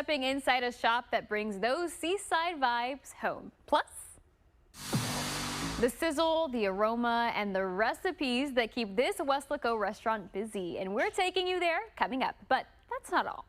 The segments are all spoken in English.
stepping inside a shop that brings those seaside vibes home. Plus, the sizzle, the aroma, and the recipes that keep this Weslaco restaurant busy. And we're taking you there coming up. But that's not all.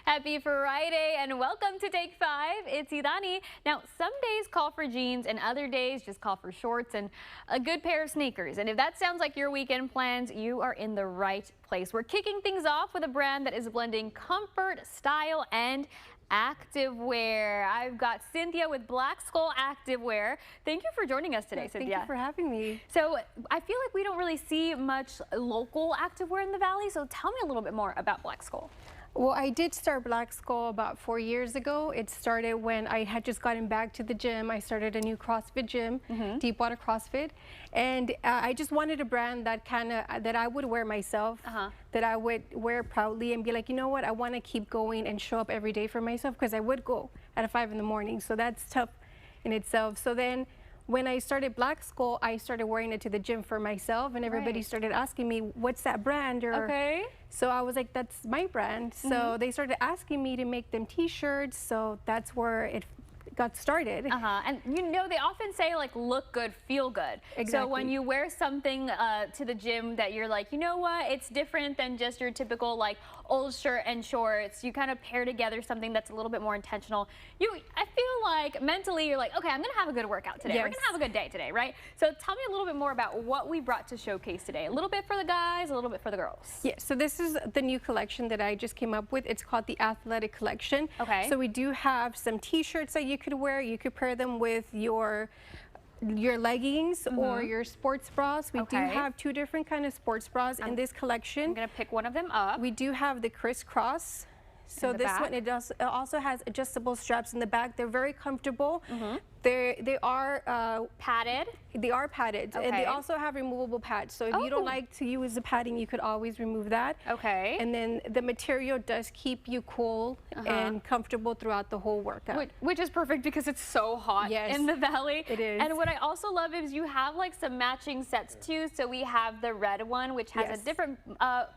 Happy Friday and welcome to Take 5. It's Idani. Now, some days call for jeans and other days just call for shorts and a good pair of sneakers. And if that sounds like your weekend plans, you are in the right place. We're kicking things off with a brand that is blending comfort, style, and activewear. I've got Cynthia with Black Skull Activewear. Thank you for joining us today, Cynthia. Thank you for having me. So I feel like we don't really see much local activewear in the Valley. So tell me a little bit more about Black Skull. Well, I did start Black Skull about 4 years ago. It started when I had just gotten back to the gym. I started a new CrossFit gym, Deepwater CrossFit, and I just wanted a brand that that I would wear myself, that I would wear proudly and be like, you know what, I want to keep going and show up every day for myself, because I would go at 5 in the morning, so that's tough in itself. So then when I started Black Skull, I started wearing it to the gym for myself, and everybody started asking me, what's that brand? Or, so I was like, that's my brand. So they started asking me to make them t-shirts, so that's where it got started. And you know, they often say like look good, feel good. Exactly. So when you wear something to the gym that you're like, you know what, it's different than just your typical like old shirt and shorts, you kind of pair together something that's a little bit more intentional. I feel like mentally you're like, okay, I'm gonna have a good workout today. We're gonna have a good day today, right? So tell me a little bit more about what we brought to showcase today. A little bit for the guys, a little bit for the girls. Yeah, so this is the new collection that I just came up with. It's called the Athletic Collection. Okay. So we do have some t-shirts that you could wear. You could pair them with your leggings or your sports bras. We do have 2 different kind of sports bras in this collection. I'm gonna pick one of them up. We do have the crisscross. So this one, it also has adjustable straps in the back. They're very comfortable. They are padded. They are padded, and they also have removable pads. So if you don't like to use the padding, you could always remove that. Okay. And then the material does keep you cool and comfortable throughout the whole workout. Which is perfect because it's so hot in the Valley. It is. And what I also love is you have like some matching sets too. So we have the red one, which has a different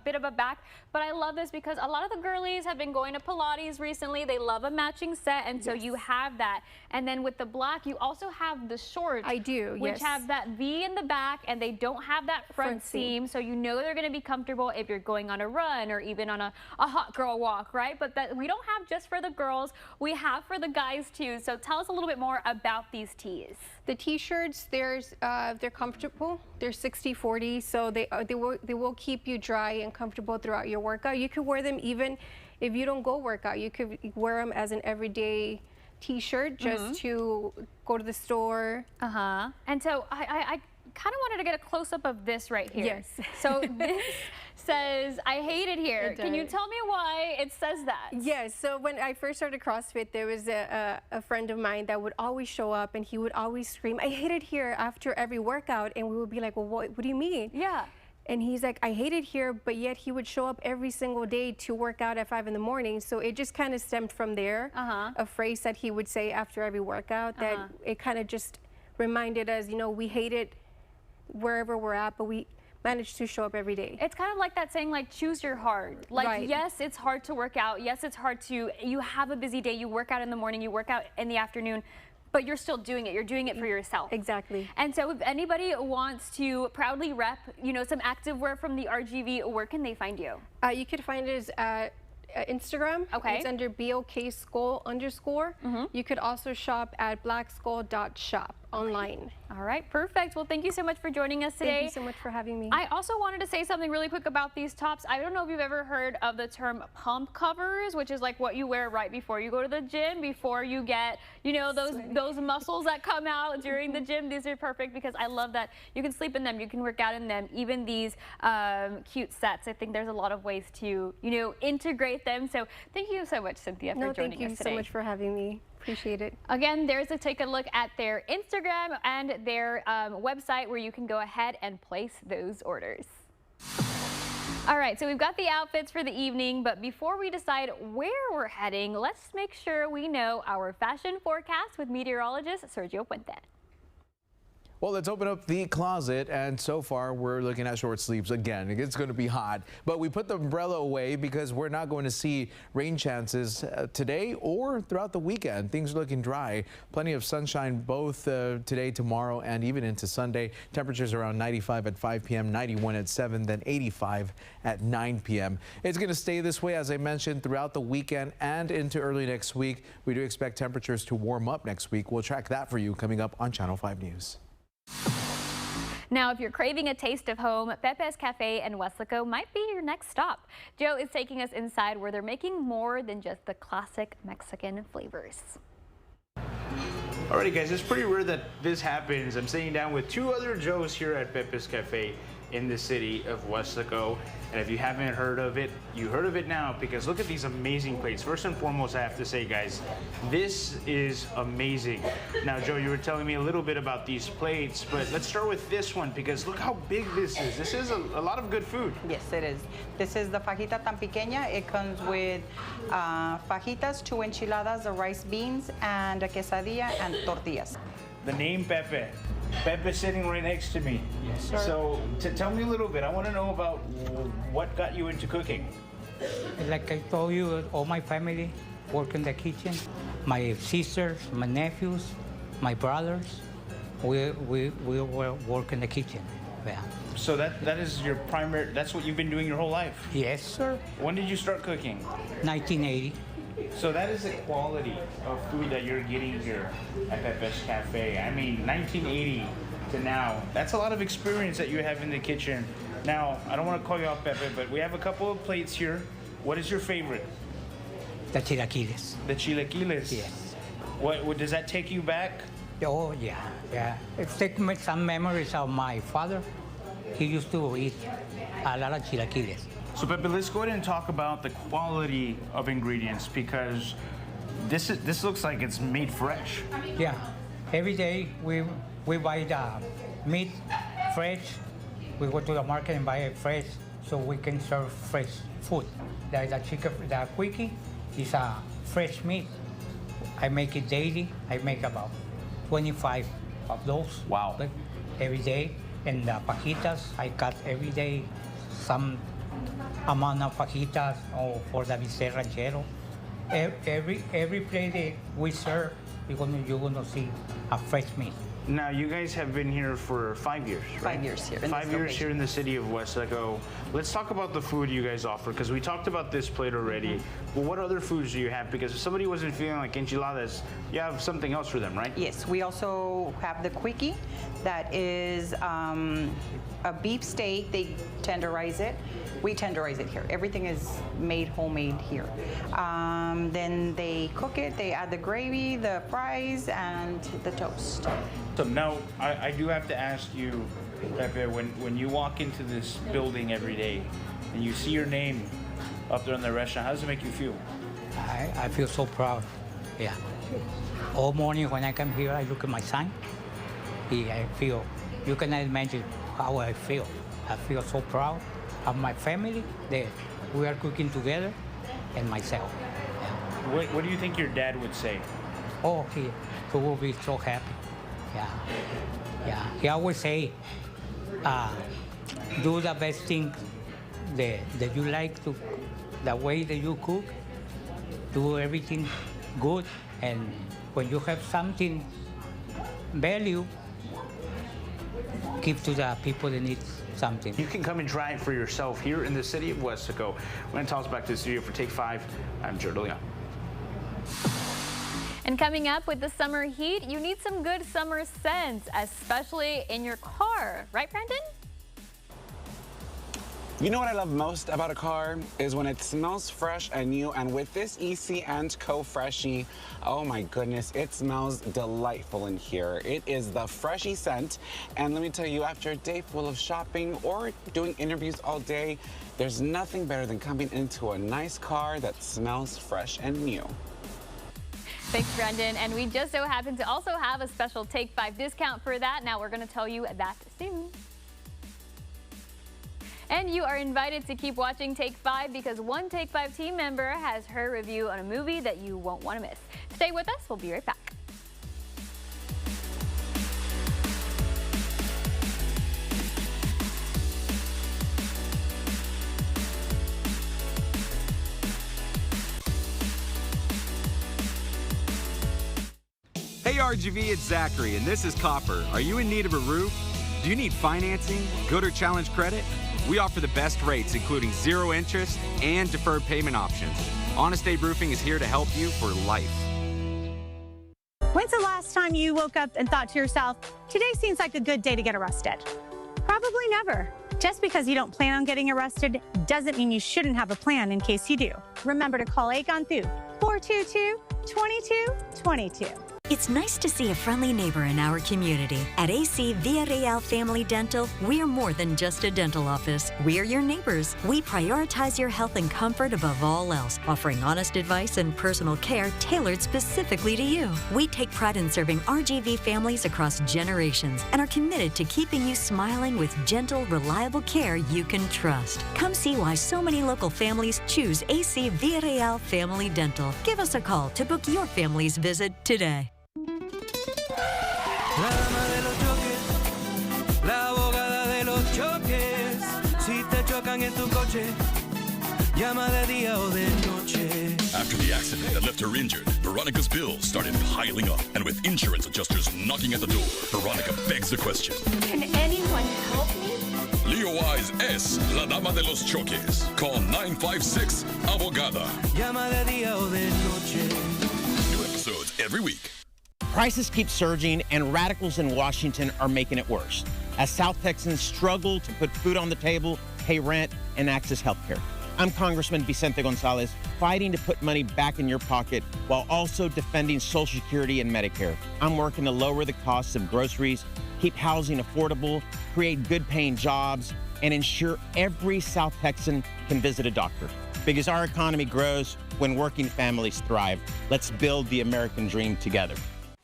bit of a back. But I love this because a lot of the girlies have been going to Pilates recently. They love a matching set, and so you have that. And then with the black, you also have the shorts. I do, which have that V in the back, and they don't have that front seam, so you know they're going to be comfortable if you're going on a run or even on a hot girl walk, right? But that we don't have just for the girls, we have for the guys too. So tell us a little bit more about these tees. The t-shirts, they're comfortable. They're 60-40, so they will keep you dry and comfortable throughout your workout. You could wear them even if you don't go workout. You could wear them as an everyday t-shirt just to go to the store. And so I kind of wanted to get a close-up of this right here. Yes. So this says, I hate it here. Can you tell me why it says that? Yes. So when I first started CrossFit, there was a friend of mine that would always show up, and he would always scream, I hate it here, after every workout. And we would be like, well, what do you mean? Yeah. And he's like, I hate it here, but yet he would show up every single day to work out at 5 in the morning. So it just kind of stemmed from there, a phrase that he would say after every workout, that it kind of just reminded us, you know, we hate it wherever we're at, but we manage to show up every day. It's kind of like that saying, like, choose your hard. Like, yes, it's hard to work out. Yes, it's hard to, you have a busy day. You work out in the morning, you work out in the afternoon, but you're still doing it. You're doing it for yourself. Exactly. And so if anybody wants to proudly rep, you know, some activewear from the RGV, where can they find you? You could find us at Instagram. It's under BOKSkull_. You could also shop at blackskull.shop online. All right, perfect. Well, thank you so much for joining us today. Thank you so much for having me. I also wanted to say something really quick about these tops. I don't know if you've ever heard of the term pump covers, which is like what you wear right before you go to the gym, before you get, you know, those muscles that come out during the gym. These are perfect because I love that you can sleep in them, you can work out in them, even these cute sets. I think there's a lot of ways to, you know, integrate them. So thank you so much, Cynthia, for joining us today. Thank you so much for having me. Appreciate it. Again, there's a take a look at their Instagram and their website where you can go ahead and place those orders. All right, so we've got the outfits for the evening, but before we decide where we're heading, let's make sure we know our fashion forecast with meteorologist Sergio Puente. Well, let's open up the closet, and so far we're looking at short sleeves again. It's going to be hot, but we put the umbrella away because we're not going to see rain chances today or throughout the weekend. Things are looking dry. Plenty of sunshine both today, tomorrow, and even into Sunday. Temperatures around 95 at 5 p.m., 91 at 7, then 85 at 9 p.m. It's going to stay this way, as I mentioned, throughout the weekend and into early next week. We do expect temperatures to warm up next week. We'll track that for you coming up on Channel 5 News. Now, if you're craving a taste of home, Pepe's Cafe in Weslaco might be your next stop. Joe is taking us inside where they're making more than just the classic Mexican flavors. Alrighty guys, it's pretty rare that this happens. I'm sitting down with two other Joes here at Pepe's Cafe in the city of Weslaco. And if you haven't heard of it, you heard of it now, because look at these amazing plates. First and foremost, I have to say, guys, this is amazing. Now, Joe, you were telling me a little bit about these plates, but let's start with this one, because look how big this is. This is a lot of good food. Yes, it is. This is the fajita tan pequeña. It comes with fajitas, 2 enchiladas, the rice beans, and a quesadilla and tortillas. The name Pepe. Pepe's sitting right next to me. Yes, sir. So tell me a little bit. I want to know about what got you into cooking. Like I told you, all my family work in the kitchen. My sisters, my nephews, my brothers, we work in the kitchen. Yeah. So that is your primary, that's what you've been doing your whole life? Yes, sir. When did you start cooking? 1980. So that is the quality of food that you're getting here at Pepe's Cafe. I mean, 1980 to now, that's a lot of experience that you have in the kitchen. Now, I don't want to call you out, Pepe, but we have a couple of plates here. What is your favorite? The chilaquiles. The chilaquiles? Yes. What does that take you back? Oh, yeah, yeah. It takes me some memories of my father. He used to eat a lot of chilaquiles. So Pepe, let's go ahead and talk about the quality of ingredients, because this looks like it's made fresh. Yeah, every day we buy the meat fresh. We go to the market and buy it fresh so we can serve fresh food. The chicken, the quickie is a fresh meat. I make it daily. I make about 25 of those. Wow. Every day. And the fajitas, I cut every day some amount of fajitas for the bistec ranchero. Every plate that we serve, you're gonna see a fresh meat. Now, you guys have been here for 5 years, right? 5 years here. 5 years here in the city of Weslaco. Let's talk about the food you guys offer, because we talked about this plate already. Well, what other foods do you have? Because if somebody wasn't feeling like enchiladas, you have something else for them, right? Yes, we also have the quickie. That is a beef steak. They tenderize it. We tenderize it here. Everything is made homemade here. Then they cook it. They add the gravy, the fries, and the toast. So now, I do have to ask you, Pepe, when you walk into this building every day and you see your name up there in the restaurant, how does it make you feel? I feel so proud. Yeah. All morning when I come here, I look at my sign. I feel, you cannot imagine how I feel. I feel so proud of my family that we are cooking together, and myself. Yeah. What do you think your dad would say? Oh, he will be so happy. Yeah, yeah. He always say, do the best thing that you like to, the way that you cook, do everything good, and when you have something value, give to the people that need something. You can come and try it for yourself here in the city of Weslaco. We're going to toss back to the studio for Take 5. I'm Joe DeLeon. And coming up with the summer heat, you need some good summer scents, especially in your car. Right, Brandon? You know what I love most about a car is when it smells fresh and new, and with this EC & Co Freshie, oh my goodness, it smells delightful in here. It is the Freshie scent, and let me tell you, after a day full of shopping or doing interviews all day, there's nothing better than coming into a nice car that smells fresh and new. Thanks, Brendan. And we just so happen to also have a special Take 5 discount for that. Now we're going to tell you that soon. And you are invited to keep watching Take 5 because one Take 5 team member has her review on a movie that you won't want to miss. Stay with us, we'll be right back. Hey RGV, it's Zachary, and this is Copper. Are you in need of a roof? Do you need financing, good or challenge credit? We offer the best rates, including 0 interest and deferred payment options. Honest Abe Roofing is here to help you for life. When's the last time you woke up and thought to yourself, today seems like a good day to get arrested? Probably never. Just because you don't plan on getting arrested doesn't mean you shouldn't have a plan in case you do. Remember to call Agonthu 422-2222. It's nice to see a friendly neighbor in our community. At AC Villarreal Family Dental, we're more than just a dental office. We're your neighbors. We prioritize your health and comfort above all else, offering honest advice and personal care tailored specifically to you. We take pride in serving RGV families across generations and are committed to keeping you smiling with gentle, reliable care you can trust. Come see why so many local families choose AC Villarreal Family Dental. Give us a call to book your family's visit today. La dama de los choques, la abogada de los choques. Si te chocan en tu coche, llama de día o de noche. After the accident that left her injured, Veronica's bills started piling up. And with insurance adjusters knocking at the door, Veronica begs the question. Can anyone help me? Leo Wise es la dama de los choques. Call 956-ABOGADA. Llama de día o de noche. New episodes every week. Prices keep surging, and radicals in Washington are making it worse. As South Texans struggle to put food on the table, pay rent, and access health care. I'm Congressman Vicente Gonzalez, fighting to put money back in your pocket while also defending Social Security and Medicare. I'm working to lower the costs of groceries, keep housing affordable, create good-paying jobs, and ensure every South Texan can visit a doctor. Because our economy grows when working families thrive. Let's build the American dream together.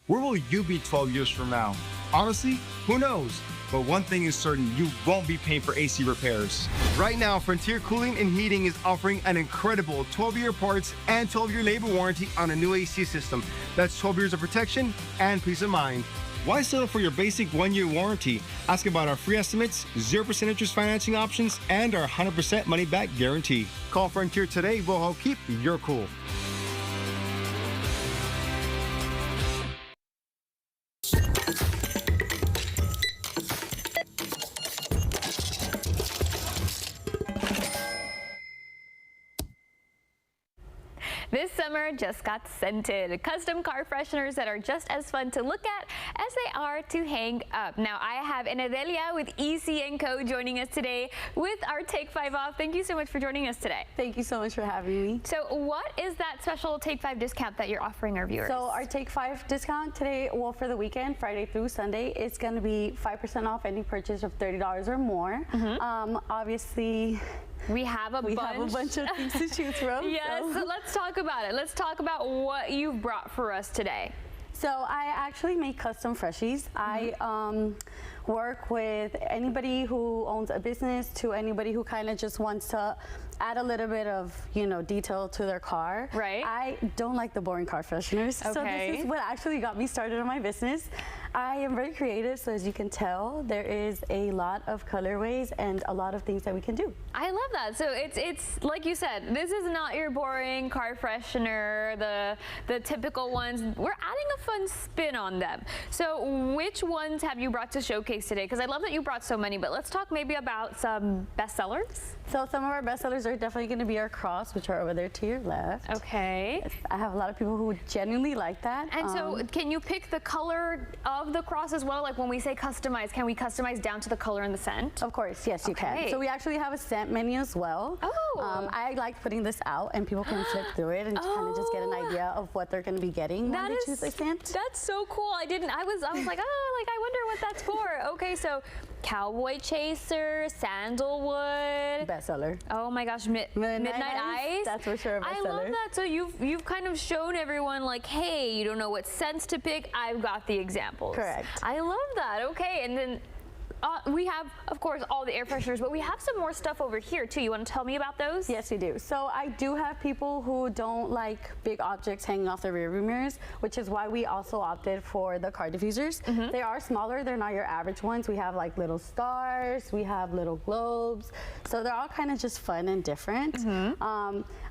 Where will you be 12 years from now? Honestly, who knows? But one thing is certain, you won't be paying for AC repairs. Right now, Frontier Cooling and Heating is offering an incredible 12-year parts and 12-year labor warranty on a new AC system. That's 12 years of protection and peace of mind. Why settle for your basic 1-year warranty? Ask about our free estimates, 0% interest financing options, and our 100% money-back guarantee. Call Frontier today. We'll help keep your cool. This summer just got scented. Custom car fresheners that are just as fun to look at as they are to hang up. Now I have Enedelia with EC & Co joining us today with our Take 5 off. Thank you so much for joining us today. Thank you so much for having me. So what is that special Take 5 discount that you're offering our viewers? So our Take 5 discount today, well, for the weekend, Friday through Sunday, it's going to be 5% off any purchase of $30 or more. Obviously, we have a bunch of things to choose from. Yes, so let's talk about it. Let's talk about what you've brought for us today. So I actually make custom freshies. I work with anybody who owns a business to anybody who kind of just wants to add a little bit of, you know, detail to their car. Right. I don't like the boring car fresheners. Okay. So this is what actually got me started on my business. I am very creative, so as you can tell, there is a lot of colorways and a lot of things that we can do. I love that. So it's like you said, this is not your boring car freshener, the typical ones. We're adding a fun spin on them. So which ones have you brought to showcase today? Because I love that you brought so many, but let's talk maybe about some bestsellers. So some of our bestsellers are definitely going to be our cross, which are over there to your left. Okay. Yes, I have a lot of people who genuinely like that. And so can you pick the color of the cross as well? Like when we say customize, can we customize down to the color and the scent? Of course, yes, you can. So we actually have a scent menu as well. Oh. I like putting this out and people can flip through it and kind of just get an idea of what they're going to be getting when they choose a scent. That's so cool. I was like, oh, like I wonder what that's for. Okay, so Cowboy Chaser, Sandalwood. Bestseller. Oh my gosh, Midnight Ice. That's for sure a bestseller. I love that. So you've kind of shown everyone like, hey, you don't know what scents to pick. I've got the examples. Correct. I love that. Okay, and then We have, of course, all the air fresheners, but we have some more stuff over here too. You want to tell me about those? Yes, we do. So I do have people who don't like big objects hanging off their rearview mirrors, which is why we also opted for the car diffusers. They are smaller. They're not your average ones. We have like little stars. We have little globes. So they're all kind of just fun and different.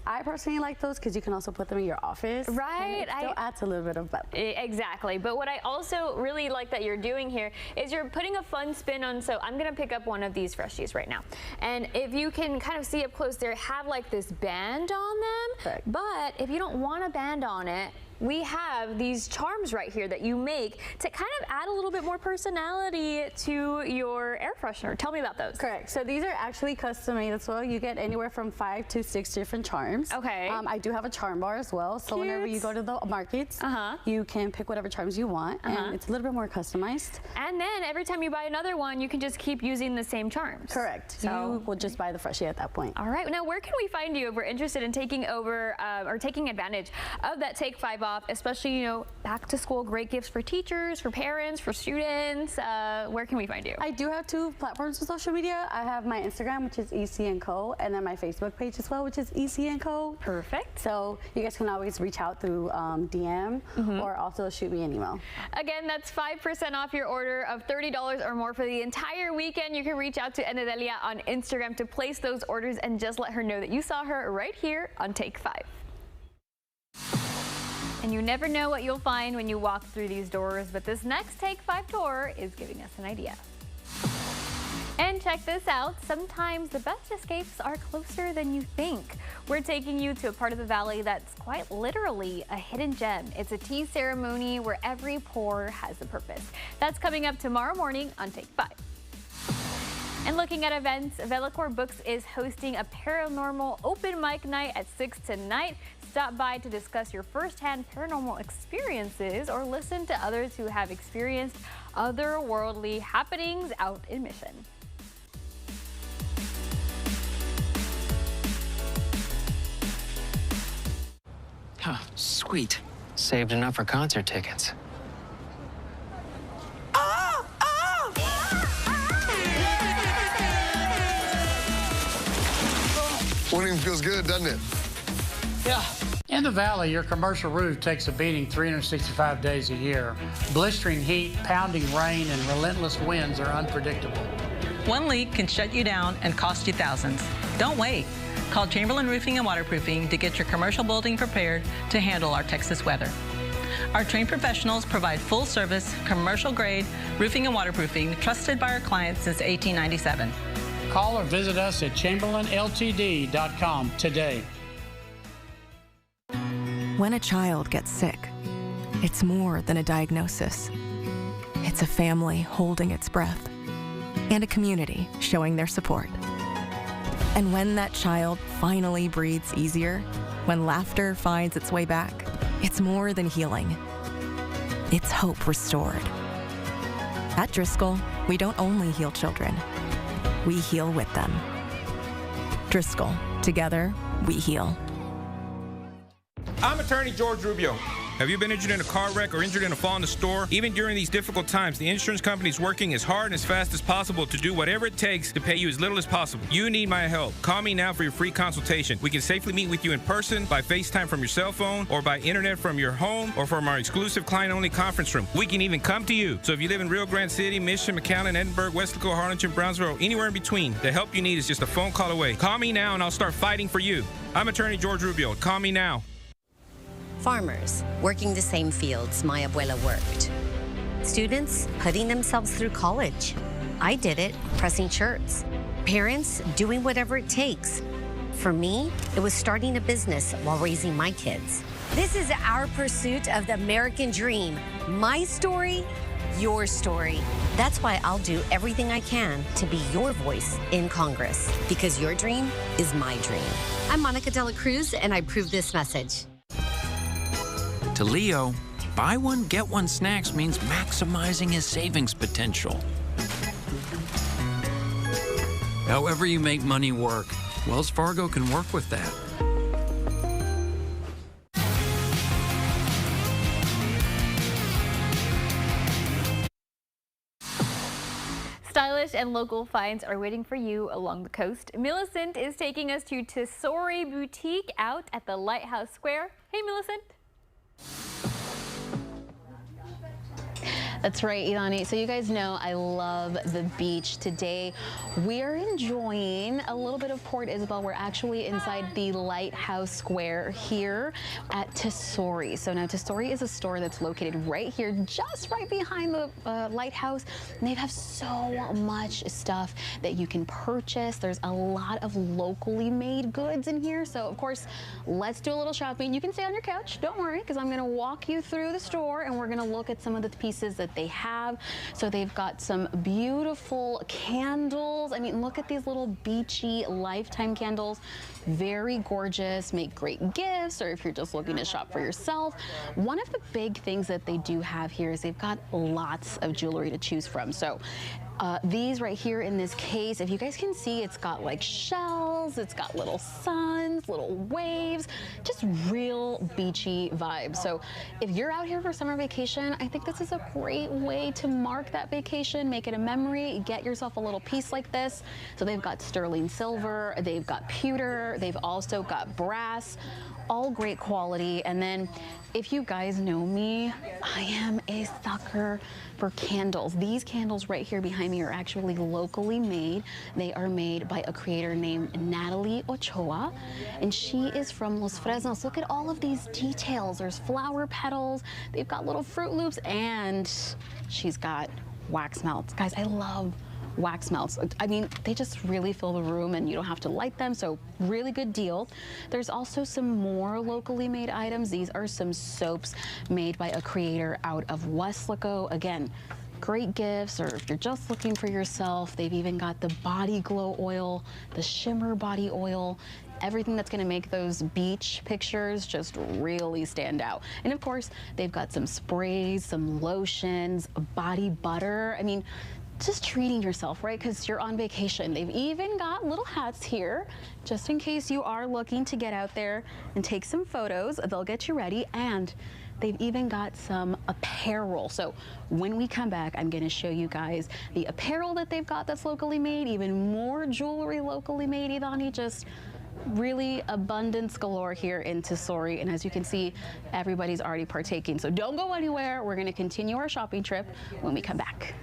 I personally like those because you can also put them in your office. Right. And it still adds a little bit of buzz. Exactly. But what I also really like that you're doing here is you're putting a fun spin on. So I'm going to pick up one of these freshies right now. And if you can kind of see up close, they have like this band on them. Correct. But if you don't want a band on it, we have these charms right here that you make to kind of add a little bit more personality to your air freshener. Tell me about those. Correct. So these are actually custom made as well. You get anywhere from 5 to 6 different charms. Okay. I do have a charm bar as well. So whenever you go to the markets, you can pick whatever charms you want, and it's a little bit more customized. And then every time you buy another one, you can just keep using the same charms. Correct. So you will just buy the freshie at that point. All right. Now, where can we find you if we're interested in taking over or taking advantage of that Take 5 off, especially, you know, back to school, great gifts for teachers, for parents, for students. Where can we find you? I do have 2 platforms of social media. I have my Instagram, which is EC&Co, and then my Facebook page as well, which is EC&Co. Perfect. So you guys can always reach out through DM or also shoot me an email. Again, that's 5% off your order of $30 or more for the entire weekend. You can reach out to Enedelia on Instagram to place those orders and just let her know that you saw her right here on Take 5. And you never know what you'll find when you walk through these doors, but this next Take 5 tour is giving us an idea. And check this out, sometimes the best escapes are closer than you think. We're taking you to a part of the valley that's quite literally a hidden gem. It's a tea ceremony where every pour has a purpose. That's coming up tomorrow morning on Take 5. And looking at events, Weslaco Books is hosting a paranormal open mic night at 6 tonight. Stop by to discuss your firsthand paranormal experiences or listen to others who have experienced otherworldly happenings out in Mission. Oh, sweet. Saved enough for concert tickets. Winning feels good, doesn't it? Yeah. In the valley, your commercial roof takes a beating 365 days a year. Blistering heat, pounding rain, and relentless winds are unpredictable. One leak can shut you down and cost you thousands. Don't wait. Call Chamberlain Roofing and Waterproofing to get your commercial building prepared to handle our Texas weather. Our trained professionals provide full-service, commercial-grade roofing and waterproofing trusted by our clients since 1897. Call or visit us at chamberlainltd.com today. When a child gets sick, it's more than a diagnosis. It's a family holding its breath and a community showing their support. And when that child finally breathes easier, when laughter finds its way back, it's more than healing. It's hope restored. At Driscoll, we don't only heal children, we heal with them. Driscoll, together, we heal. I'm attorney George Rubio. Have you been injured in a car wreck or injured in a fall in the store? Even during these difficult times, the insurance company is working as hard and as fast as possible to do whatever it takes to pay you as little as possible. You need my help. Call me now for your free consultation. We can safely meet with you in person, by FaceTime from your cell phone, or by internet from your home, or from our exclusive client-only conference room. We can even come to you. So if you live in Rio Grande City, Mission, McAllen, Edinburgh, Weslaco, Harlingen, Brownsville, anywhere in between, the help you need is just a phone call away. Call me now and I'll start fighting for you. I'm attorney George Rubio. Call me now. Farmers working the same fields my abuela worked. Students putting themselves through college. I did it pressing shirts. Parents doing whatever it takes. For me, it was starting a business while raising my kids. This is our pursuit of the American dream. My story, your story. That's why I'll do everything I can to be your voice in Congress, because your dream is my dream. I'm Monica Dela Cruz, and I approve this message. To Leo, buy one, get one snacks means maximizing his savings potential. However you make money work, Wells Fargo can work with that. Stylish and local finds are waiting for you along the coast. Millicent is taking us to Tesori Boutique out at the Lighthouse Square. Hey, Millicent. That's right, Ilani. So you guys know I love the beach. Today we are enjoying a little bit of Port Isabel. We're actually inside the Lighthouse Square here at Tesori. So now Tesori is a store that's located right here, just right behind the lighthouse. And they have so much stuff that you can purchase. There's a lot of locally made goods in here. So of course, let's do a little shopping. You can stay on your couch, don't worry, because I'm gonna walk you through the store and we're gonna look at some of the pieces that they have. So they've got some beautiful candles. I mean, look at these little beachy lifetime candles. Very gorgeous, make great gifts, or if you're just looking to shop for yourself. One of the big things that they do have here is they've got lots of jewelry to choose from. So these right here in this case, if you guys can see, it's got like shells, it's got little suns, little waves, just real beachy vibes. So if you're out here for summer vacation, I think this is a great way to mark that vacation, make it a memory, get yourself a little piece like this. So they've got sterling silver, they've got pewter, they've also got brass, all great quality. And then if you guys know me, I am a sucker for candles. These candles right here behind me are actually locally made. They are made by a creator named Natalie Ochoa, and she is from Los Fresnos. Look at all of these details. There's flower petals, they've got little Fruit Loops, and she's got wax melts. Guys, I love wax melts. I mean, they just really fill the room and you don't have to light them, so really good deal. There's also some more locally made items. These are some soaps made by a creator out of Weslaco. Again, great gifts, or if you're just looking for yourself, they've even got the body glow oil, the shimmer body oil, everything that's gonna make those beach pictures just really stand out. And of course, they've got some sprays, some lotions, body butter. I mean, just treating yourself, right? Because you're on vacation. They've even got little hats here, just in case you are looking to get out there and take some photos. They'll get you ready, and they've even got some apparel. So when we come back, I'm gonna show you guys the apparel that they've got that's locally made, even more jewelry locally made, Ivani. Just really abundance galore here in Tesori. And as you can see, everybody's already partaking. So don't go anywhere. We're gonna continue our shopping trip when we come back.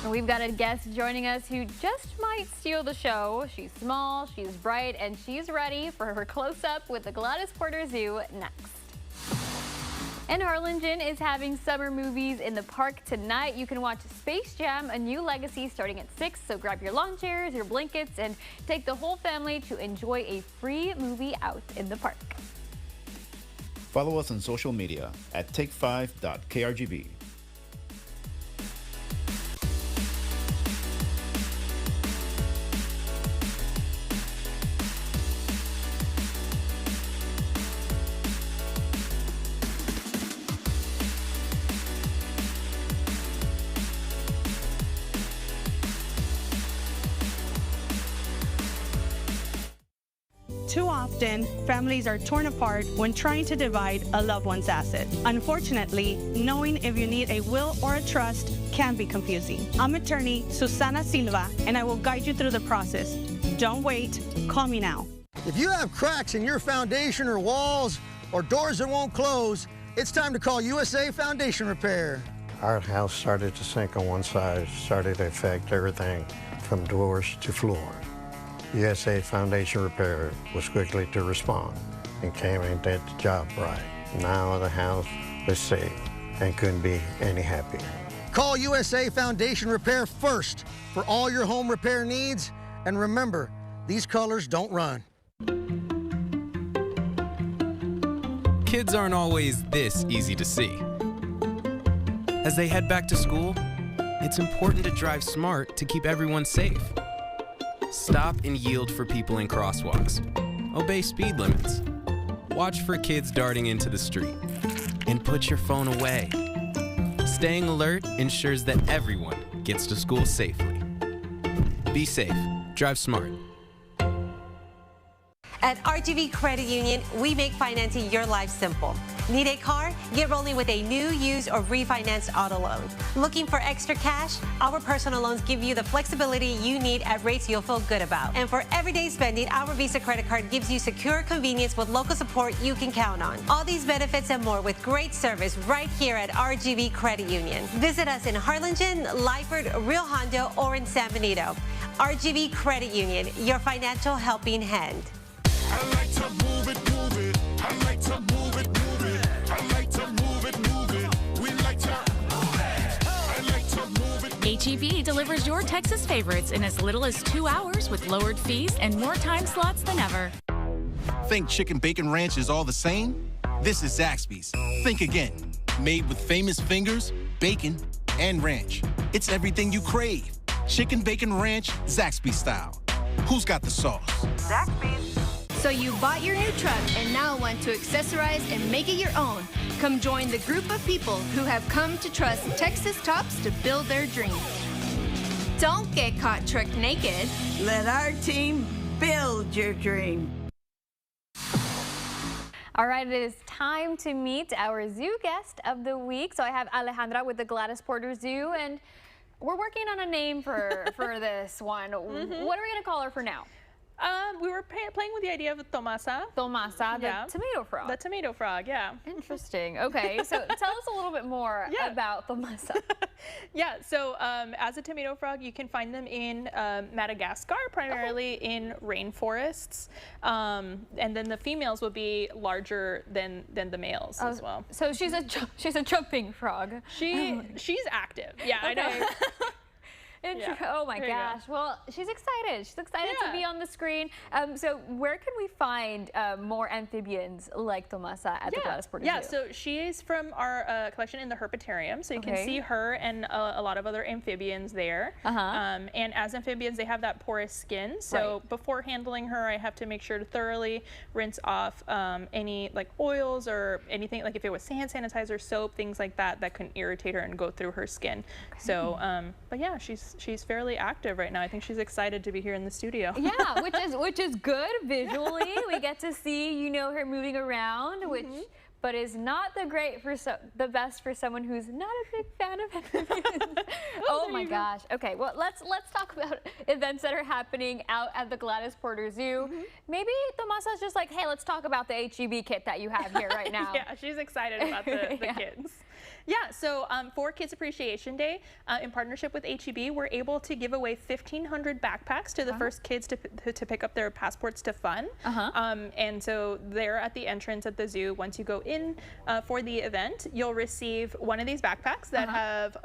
We've got a guest joining us who just might steal the show. She's small, she's bright, and she's ready for her close-up with the Gladys Porter Zoo next. And Harlingen is having summer movies in the park tonight. You can watch Space Jam: A New Legacy starting at 6, so grab your lawn chairs, your blankets, and take the whole family to enjoy a free movie out in the park. Follow us on social media at take5.krgv. Too often, families are torn apart when trying to divide a loved one's asset. Unfortunately, knowing if you need a will or a trust can be confusing. I'm attorney Susana Silva, and I will guide you through the process. Don't wait, call me now. If you have cracks in your foundation or walls or doors that won't close, it's time to call USA Foundation Repair. Our house started to sink on one side, started to affect everything from doors to floor. USA Foundation Repair was quickly to respond and came and did the job right. Now the house is safe and couldn't be any happier. Call USA Foundation Repair first for all your home repair needs. And remember, these colors don't run. Kids aren't always this easy to see. As they head back to school, it's important to drive smart to keep everyone safe. Stop and yield for people in crosswalks. Obey speed limits. Watch for kids darting into the street. And put your phone away. Staying alert ensures that everyone gets to school safely. Be safe. Drive smart. At RGV Credit Union, we make financing your life simple. Need a car? Get rolling with a new, used, or refinanced auto loan. Looking for extra cash? Our personal loans give you the flexibility you need at rates you'll feel good about. And for everyday spending, our Visa credit card gives you secure convenience with local support you can count on. All these benefits and more with great service right here at RGV Credit Union. Visit us in Harlingen, Lyford, Rio Hondo, or in San Benito. RGV Credit Union, your financial helping hand. I like to move it, move it. I like to move it, move it. I like to move it, move it. We like to move it. I like to move it. H-E-B delivers your Texas favorites in as little as 2 hours with lowered fees and more time slots than ever. Think chicken bacon ranch is all the same? This is Zaxby's. Think again. Made with famous fingers, bacon, and ranch. It's everything you crave. Chicken bacon ranch, Zaxby's style. Who's got the sauce? Zaxby's. So you bought your new truck and now want to accessorize and make it your own. Come join the group of people who have come to trust Texas Tops to build their dreams. Don't get caught truck naked. Let our team build your dream. All right, it is time to meet our zoo guest of the week. So I have Alejandra with the Gladys Porter Zoo, and we're working on a name for this one. What are we going to call her for now? We were playing with the idea of Tomasa. Tomasa, the tomato frog. The tomato frog, yeah. Interesting. Okay, so tell us a little bit more about Tomasa. Yeah, so as a tomato frog, you can find them in Madagascar, primarily in rainforests. And then the females will be larger than the males as well. So she's a jumping frog. She's active. Yeah, I know. Oh my gosh. Well, she's excited. She's excited to be on the screen. So where can we find more amphibians like Tomasa at the Gladys Porter Zoo? Yeah, so she is from our collection in the herpetarium. So you can see her and a lot of other amphibians there. And as amphibians, they have that porous skin. So before handling her, I have to make sure to thoroughly rinse off any like oils or anything, like if it was hand sanitizer, soap, things like that, that can irritate her and go through her skin. So, but yeah, she's fairly active right now. I think she's excited to be here in the studio. Yeah, which is good visually. We get to see, her moving around, but is not the best for someone who's not a big fan of amphibians. Oh my gosh. Okay, well let's talk about events that are happening out at the Gladys Porter Zoo. Maybe Tomasa's just like, hey, let's talk about the H-E-B kit that you have here right now. Yeah, she's excited about the kids. Yeah, so for Kids Appreciation Day, in partnership with H-E-B, we're able to give away 1,500 backpacks to the first kids to pick up their passports to fun. And so they're at the entrance at the zoo. Once you go in for the event, you'll receive one of these backpacks that have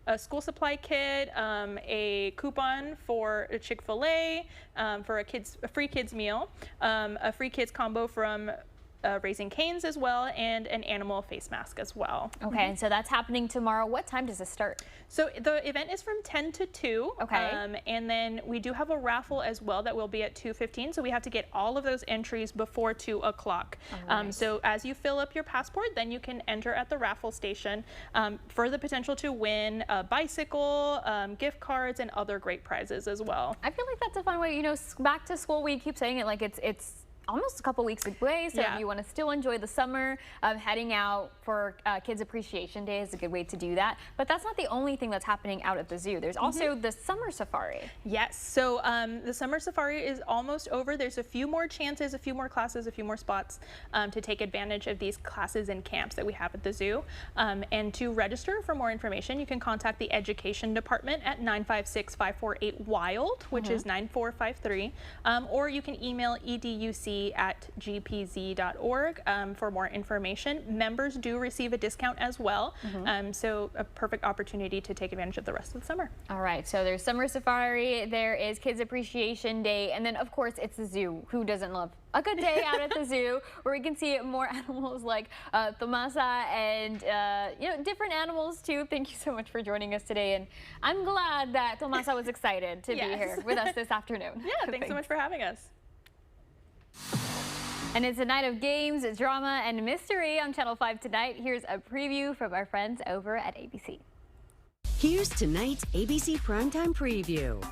a school supply kit, a coupon for a Chick-fil-A, for a free kids meal, a free kids combo from Raising Cane's as well, and an animal face mask as well. Okay, and so that's happening tomorrow. What time does it start? So the event is from 10 to 2. Okay. And then we do have a raffle as well that will be at 2:15. So we have to get all of those entries before 2 o'clock. So as you fill up your passport, then you can enter at the raffle station for the potential to win a bicycle, gift cards, and other great prizes as well. I feel like that's a fun way. Back to school, we keep saying it like it's almost a couple weeks away, so if you want to still enjoy the summer, heading out for Kids Appreciation Day is a good way to do that. But that's not the only thing that's happening out at the zoo. There's also the summer safari. Yes, so the summer safari is almost over. There's a few more chances, a few more classes, a few more spots to take advantage of these classes and camps that we have at the zoo. And to register for more information, you can contact the Education Department at 956-548-WILD, which is 9453, or you can email educ@gpz.org for more information. Members do receive a discount as well, so a perfect opportunity to take advantage of the rest of the summer. All right, so there's Summer Safari, there is Kids Appreciation Day, and then of course it's the zoo. Who doesn't love a good day out at the zoo where we can see more animals like Tomasa and different animals too. Thank you so much for joining us today, and I'm glad that Tomasa was excited to be here with us this afternoon. Yeah, thanks so much for having us. And it's a night of games, drama, and mystery on Channel 5 tonight. Here's a preview from our friends over at ABC. Here's tonight's ABC Primetime Preview.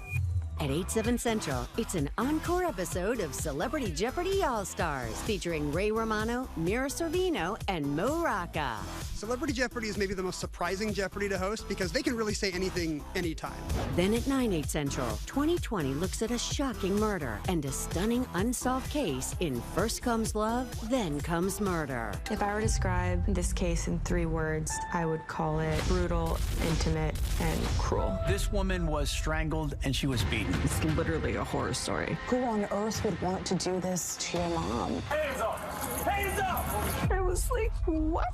At 8/7 Central, it's an encore episode of Celebrity Jeopardy All-Stars featuring Ray Romano, Mira Sorvino, and Mo Rocca. Celebrity Jeopardy is maybe the most surprising Jeopardy to host because they can really say anything, anytime. Then at 9/8 Central, 2020 looks at a shocking murder and a stunning unsolved case in First Comes Love, Then Comes Murder. If I were to describe this case in 3 words, I would call it brutal, intimate, and cruel. This woman was strangled and she was beaten. It's literally a horror story. Who on earth would want to do this to your mom? Hands up! Hands up! I was like, what?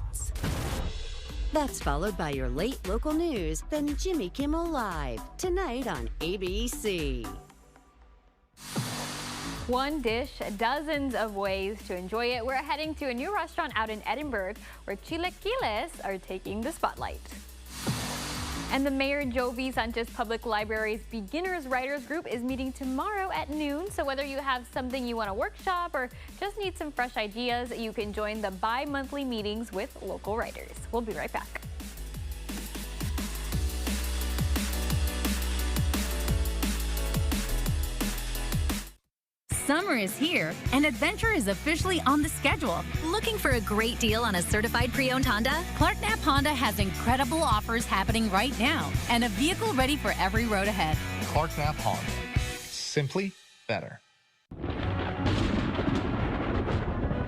That's followed by your late local news, then Jimmy Kimmel Live, tonight on ABC. One dish, dozens of ways to enjoy it. We're heading to a new restaurant out in Edinburgh where chilaquiles are taking the spotlight. And the Mayor Jovi Sanchez Public Library's Beginners Writers Group is meeting tomorrow at noon. So whether you have something you want to workshop or just need some fresh ideas, you can join the bi-monthly meetings with local writers. We'll be right back. Summer is here, and adventure is officially on the schedule. Looking for a great deal on a certified pre-owned Honda? Clark Knapp Honda has incredible offers happening right now, and a vehicle ready for every road ahead. Clark Knapp Honda. Simply better.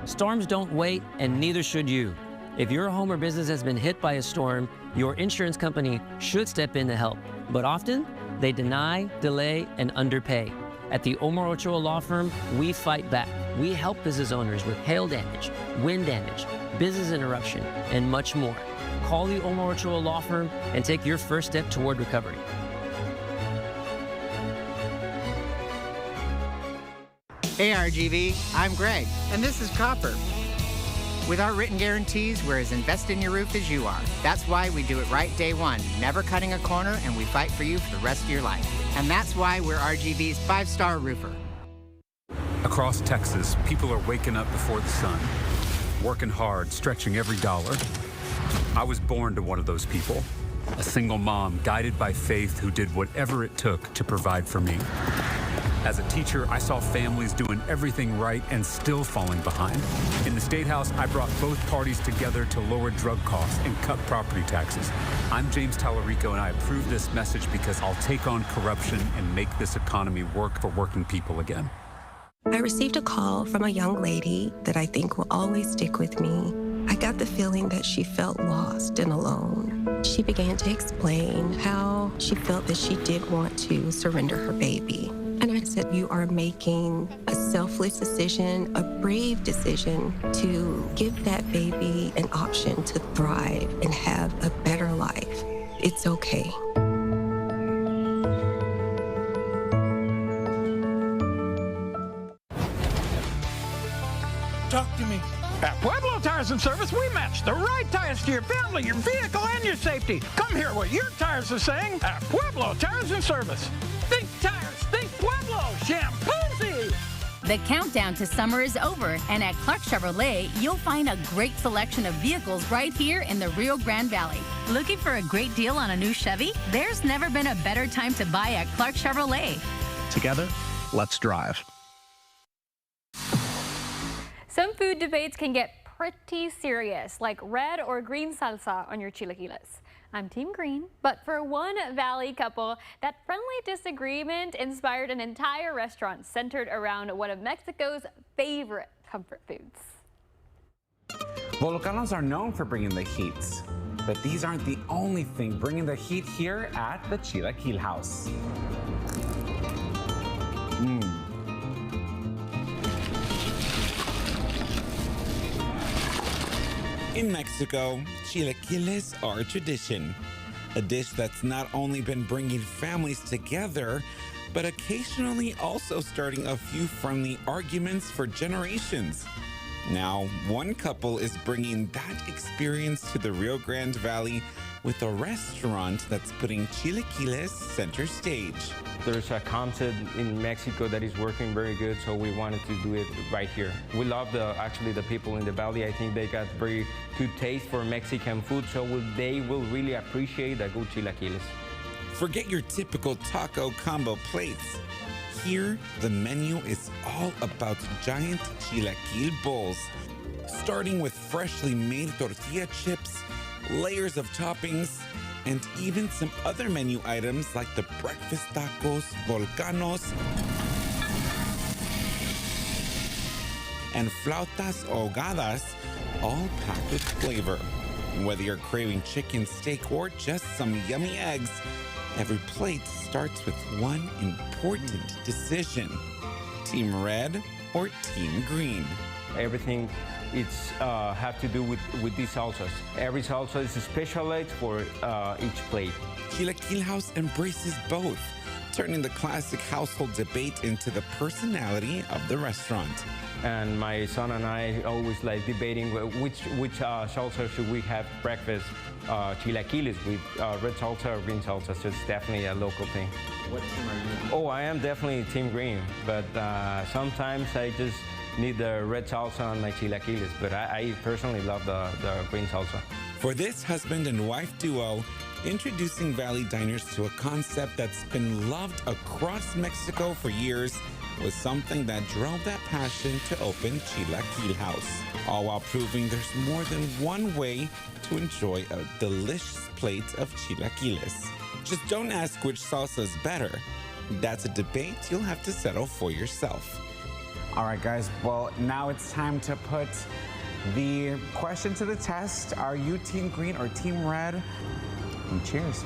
Storms don't wait, and neither should you. If your home or business has been hit by a storm, your insurance company should step in to help. But often, they deny, delay, and underpay. At the Omar Ochoa Law Firm, we fight back. We help business owners with hail damage, wind damage, business interruption, and much more. Call the Omar Ochoa Law Firm and take your first step toward recovery. Hey RGV, I'm Greg, and this is Copper. With our written guarantees, we're as invested in your roof as you are. That's why we do it right day one, never cutting a corner, and we fight for you for the rest of your life. And that's why we're RGV's 5-star roofer. Across Texas, people are waking up before the sun, working hard, stretching every dollar. I was born to one of those people, a single mom guided by faith who did whatever it took to provide for me. As a teacher, I saw families doing everything right and still falling behind. In the State House, I brought both parties together to lower drug costs and cut property taxes. I'm James Tallarico, and I approve this message because I'll take on corruption and make this economy work for working people again. I received a call from a young lady that I think will always stick with me. I got the feeling that she felt lost and alone. She began to explain how she felt that she did want to surrender her baby. And I said, you are making a selfless decision, a brave decision to give that baby an option to thrive and have a better life. It's okay. Talk to me. At Pueblo Tires and Service, we match the right tires to your family, your vehicle, and your safety. Come hear what your tires are saying at Pueblo Tires and Service. Think tires, think Pueblo, Shampoozy! The countdown to summer is over, and at Clark Chevrolet, you'll find a great selection of vehicles right here in the Rio Grande Valley. Looking for a great deal on a new Chevy? There's never been a better time to buy at Clark Chevrolet. Together, let's drive. Some food debates can get pretty serious, like red or green salsa on your chilaquiles. I'm Team Green, but for one Valley couple, that friendly disagreement inspired an entire restaurant centered around one of Mexico's favorite comfort foods. Bolocanos are known for bringing the heat, but these aren't the only thing bringing the heat here at the Chile House. In Mexico, chilaquiles are a tradition, a dish that's not only been bringing families together, but occasionally also starting a few friendly arguments for generations. Now, one couple is bringing that experience to the Rio Grande Valley with a restaurant that's putting chilaquiles center stage. There's a concept in Mexico that is working very good, so we wanted to do it right here. We love actually the people in the valley. I think they got very good taste for Mexican food, so they will really appreciate the good chilaquiles. Forget your typical taco combo plates. Here, the menu is all about giant chilaquil bowls, starting with freshly made tortilla chips, layers of toppings, and even some other menu items like the breakfast tacos, volcanos, and flautas ahogadas, all packed with flavor. Whether you're craving chicken, steak, or just some yummy eggs, every plate starts with one important decision: Team Red or Team Green? Everything it's have to do with these salsas. Every salsa is specialized for each plate. Chile House embraces both, turning the classic household debate into the personality of the restaurant. And my son and I always like debating which salsa should we have breakfast. Chilaquiles with red salsa or green salsa, so it's definitely a local thing. What team are you? Oh, I am definitely Team Green, but sometimes I just need the red salsa on my chilaquiles, but I personally love the green salsa. For this husband and wife duo, introducing Valley Diners to a concept that's been loved across Mexico for years was something that drove that passion to open Chile House, all while proving there's more than one way to enjoy a delicious plate of chilaquiles. Just don't ask which salsa is better. That's a debate you'll have to settle for yourself. All right, guys, well, now it's time to put the question to the test. Are you Team Green or Team Red? And cheers.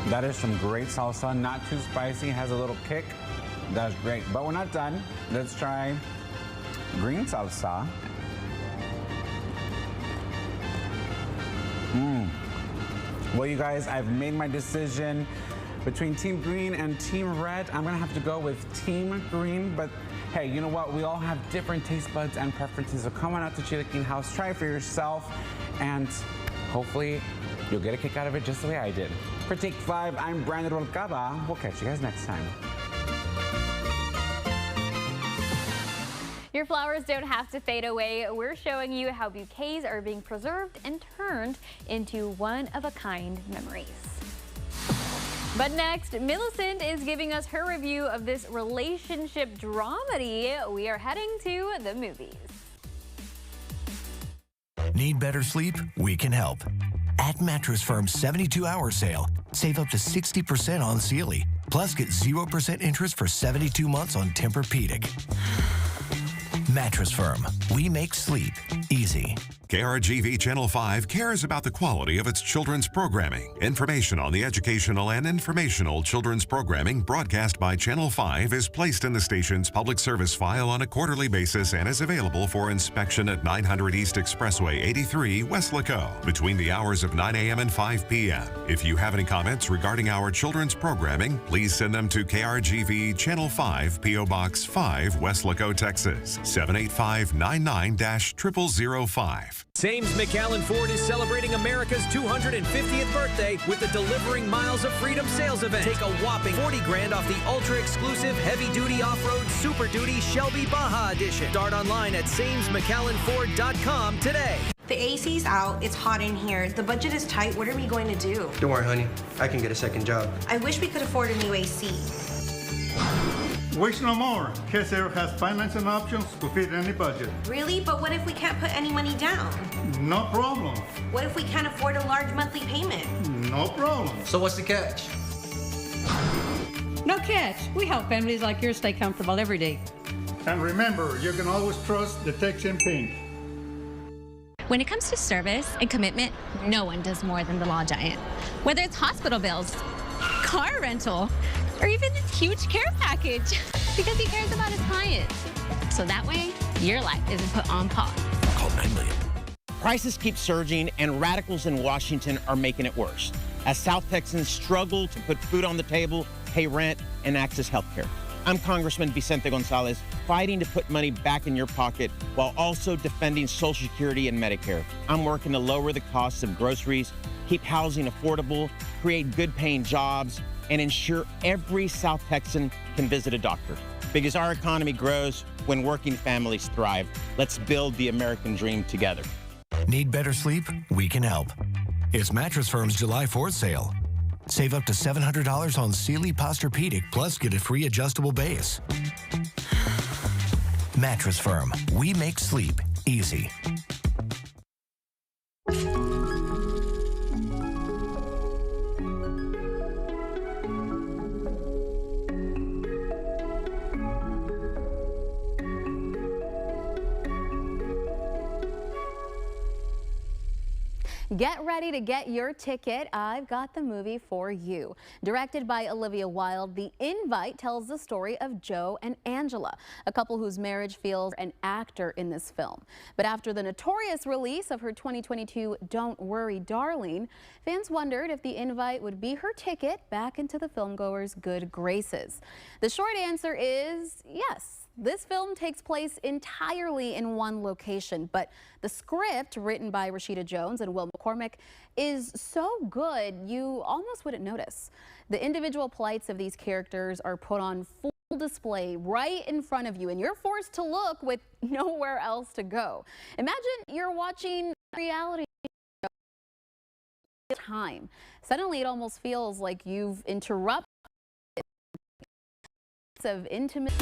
That is some great salsa, not too spicy, has a little kick. That's great, but we're not done. Let's try green salsa. Well, you guys, I've made my decision between Team Green and Team Red. I'm gonna have to go with Team Green, but hey, you know what? We all have different taste buds and preferences, so come on out to Chile House, try it for yourself, and hopefully you'll get a kick out of it just the way I did. For Take 5, I'm Brandon Rolcaba. We'll catch you guys next time. Your flowers don't have to fade away. We're showing you how bouquets are being preserved and turned into one-of-a-kind memories. But next, Millicent is giving us her review of this relationship dramedy. We are heading to the movies. Need better sleep? We can help. At Mattress Firm's 72-hour sale, save up to 60% on Sealy. Plus, get 0% interest for 72 months on Tempur-Pedic. Mattress Firm. We make sleep easy. KRGV Channel 5 cares about the quality of its children's programming. Information on the educational and informational children's programming broadcast by Channel 5 is placed in the station's public service file on a quarterly basis and is available for inspection at 900 East Expressway 83, Weslaco, between the hours of 9 a.m. and 5 p.m. If you have any comments regarding our children's programming, please send them to KRGV Channel 5, P.O. Box 5, Weslaco, Texas, 78599-0005. Sames McAllen Ford is celebrating America's 250th birthday with the Delivering Miles of Freedom sales event. Take a whopping 40 grand off the ultra-exclusive heavy-duty off-road Super Duty Shelby Baja Edition. Start online at samesmcallenford.com today. The AC's out. It's hot in here. The budget is tight. What are we going to do? Don't worry, honey. I can get a second job. I wish we could afford a new AC. Wish no more. Tesori has financing options to fit any budget. Really? But what if we can't put any money down? No problem. What if we can't afford a large monthly payment? No problem. So what's the catch? No catch. We help families like yours stay comfortable every day. And remember, you can always trust the Tex in Pink. When it comes to service and commitment, no one does more than the Law Giant. Whether it's hospital bills, car rental, or even this huge care package, because he cares about his clients. So that way, your life isn't put on pause. Call 9 million. Prices keep surging, and radicals in Washington are making it worse, as South Texans struggle to put food on the table, pay rent, and access health care. I'm Congressman Vicente Gonzalez, fighting to put money back in your pocket while also defending Social Security and Medicare. I'm working to lower the costs of groceries, keep housing affordable, create good-paying jobs, and ensure every South Texan can visit a doctor. Because our economy grows when working families thrive. Let's build the American dream together. Need better sleep? We can help. It's Mattress Firm's July 4th sale. Save up to $700 on Sealy Posturepedic, plus get a free adjustable base. Mattress Firm. We make sleep easy. Get ready to get your ticket. I've got the movie for you. Directed by Olivia Wilde, The Invite tells the story of Joe and Angela, a couple whose marriage feels an actor in this film. But after the notorious release of her 2022 Don't Worry Darling, fans wondered if The Invite would be her ticket back into the filmgoers' good graces. The short answer is yes. This film takes place entirely in one location, but the script, written by Rashida Jones and Will McCormick, is so good you almost wouldn't notice. The individual plights of these characters are put on full display right in front of you, and you're forced to look with nowhere else to go. Imagine you're watching reality time. Suddenly it almost feels like you've interrupted of intimate.